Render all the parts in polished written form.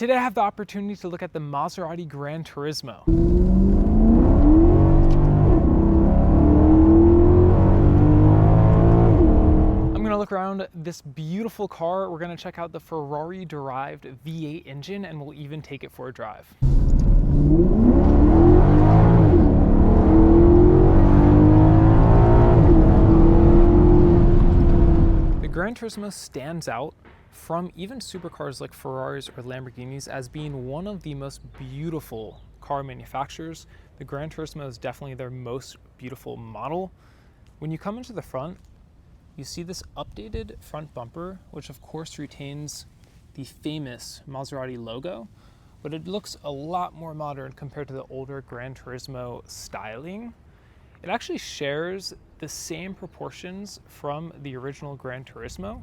Today I have the opportunity to look at the Maserati Gran Turismo. I'm gonna look around this beautiful car. We're gonna check out the Ferrari-derived V8 engine, and we'll even take it for a drive. The Gran Turismo stands out from even supercars like Ferraris or Lamborghinis as being one of the most beautiful car manufacturers. The Gran Turismo is definitely their most beautiful model. When you come into the front, you see this updated front bumper, which of course retains the famous Maserati logo, but it looks a lot more modern compared to the older Gran Turismo styling. It actually shares the same proportions from the original Gran Turismo,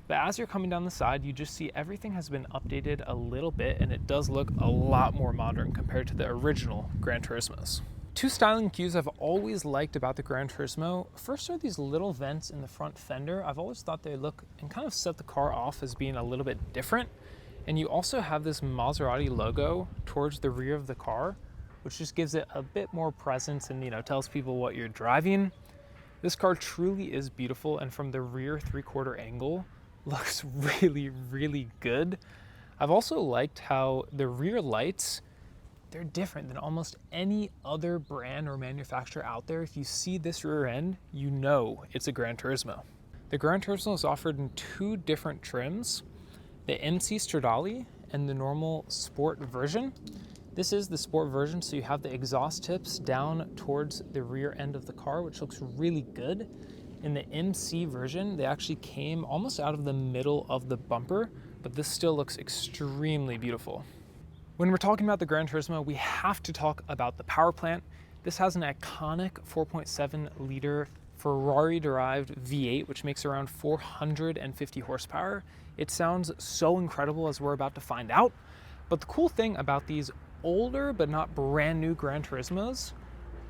but as you're coming down the side, you just see everything has been updated a little bit, and it does look a lot more modern compared to the original Gran Turismos. Two styling cues I've always liked about the Gran Turismo. First are these little vents in the front fender. I've always thought they look and kind of set the car off as being a little bit different. And you also have this Maserati logo towards the rear of the car, which just gives it a bit more presence and, tells people what you're driving. This car truly is beautiful, and from the rear 3/4 angle, looks really, really good. I've also liked how the rear lights, they're different than almost any other brand or manufacturer out there. If you see this rear end, you know it's a Gran Turismo. The Gran Turismo is offered in two different trims, the MC Stradale and the normal sport version. This is the sport version, so you have the exhaust tips down towards the rear end of the car, which looks really good. In the MC version, they actually came almost out of the middle of the bumper, but this still looks extremely beautiful. When we're talking about the Gran Turismo, we have to talk about the power plant. This has an iconic 4.7 liter Ferrari-derived V8, which makes around 450 horsepower. It sounds so incredible, as we're about to find out. But the cool thing about these older but not brand new Gran Turismos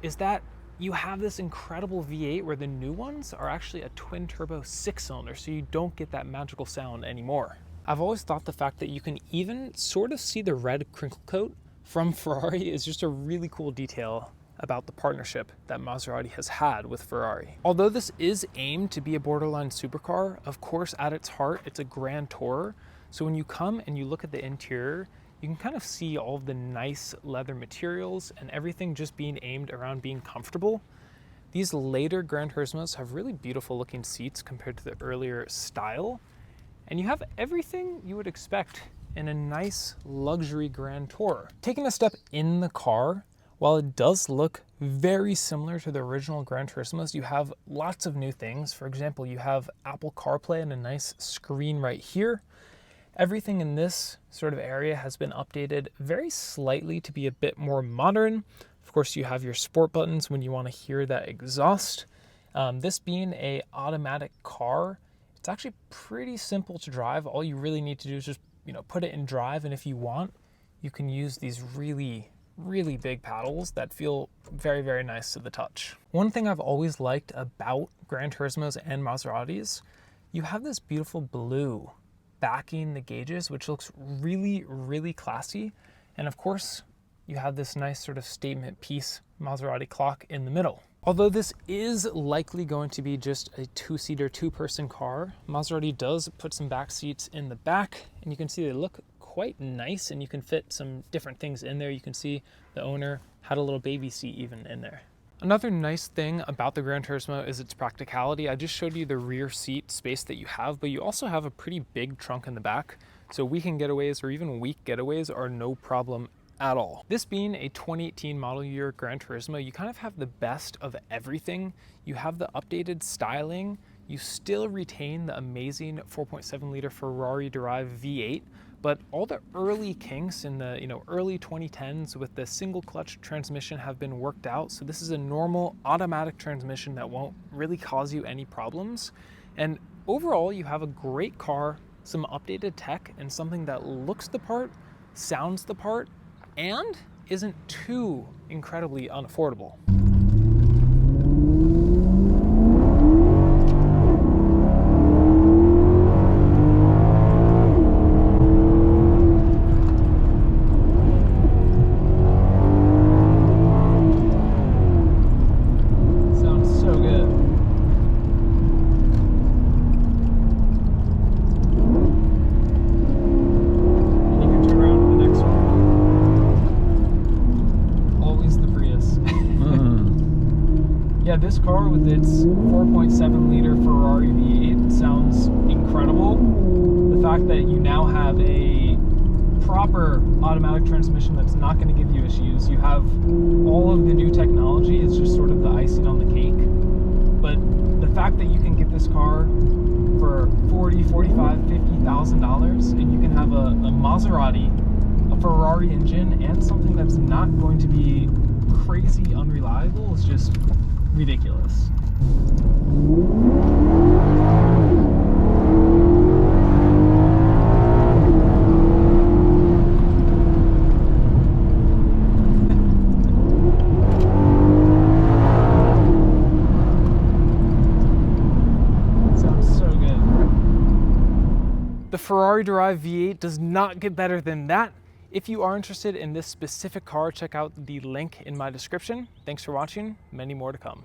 is that you have this incredible V8 where the new ones are actually a twin turbo 6-cylinder, so you don't get that magical sound anymore. I've always thought the fact that you can even sort of see the red crinkle coat from Ferrari is just a really cool detail about the partnership that Maserati has had with Ferrari. Although this is aimed to be a borderline supercar, of course at its heart it's a Grand Tourer. So when you come and you look at the interior, you can kind of see all of the nice leather materials and everything just being aimed around being comfortable. These later Gran Turismos have really beautiful looking seats compared to the earlier style. And you have everything you would expect in a nice luxury Grand Tourer. Taking a step in the car, while it does look very similar to the original Gran Turismos, you have lots of new things. For example, you have Apple CarPlay and a nice screen right here. Everything in this sort of area has been updated very slightly to be a bit more modern. Of course, you have your sport buttons when you want to hear that exhaust. This being an automatic car, it's actually pretty simple to drive. All you really need to do is just, put it in drive, and if you want, you can use these really, really big paddles that feel very, very nice to the touch. One thing I've always liked about Gran Turismos and Maseratis, you have this beautiful blue backing the gauges, which looks really, really classy. And of course, you have this nice sort of statement piece Maserati clock in the middle. Although this is likely going to be just a two-seater, two-person car, Maserati does put some back seats in the back, and you can see they look quite nice, and you can fit some different things in there. You can see the owner had a little baby seat even in there. Another nice thing about the Gran Turismo is its practicality. I just showed you the rear seat space that you have, but you also have a pretty big trunk in the back. So weekend getaways or even week getaways are no problem at all. This being a 2018 model year Gran Turismo, you kind of have the best of everything. You have the updated styling. You still retain the amazing 4.7 liter Ferrari-derived V8, but all the early kinks in the early 2010s with the single clutch transmission have been worked out. So this is a normal automatic transmission that won't really cause you any problems. And overall, you have a great car, some updated tech, and something that looks the part, sounds the part, and isn't too incredibly unaffordable. this car with its 4.7 liter Ferrari V8 sounds incredible. The fact that you now have a proper automatic transmission that's not going to give you issues, you have all of the new technology, is just sort of the icing on the cake. But the fact that you can get this car for $40,000, $45,000, $50,000 and you can have a Maserati, a Ferrari engine, and something that's not going to be crazy unreliable is just ridiculous. The Ferrari-derived V8 does not get better than that. If you are interested in this specific car, check out the link in my description. Thanks for watching. Many more to come.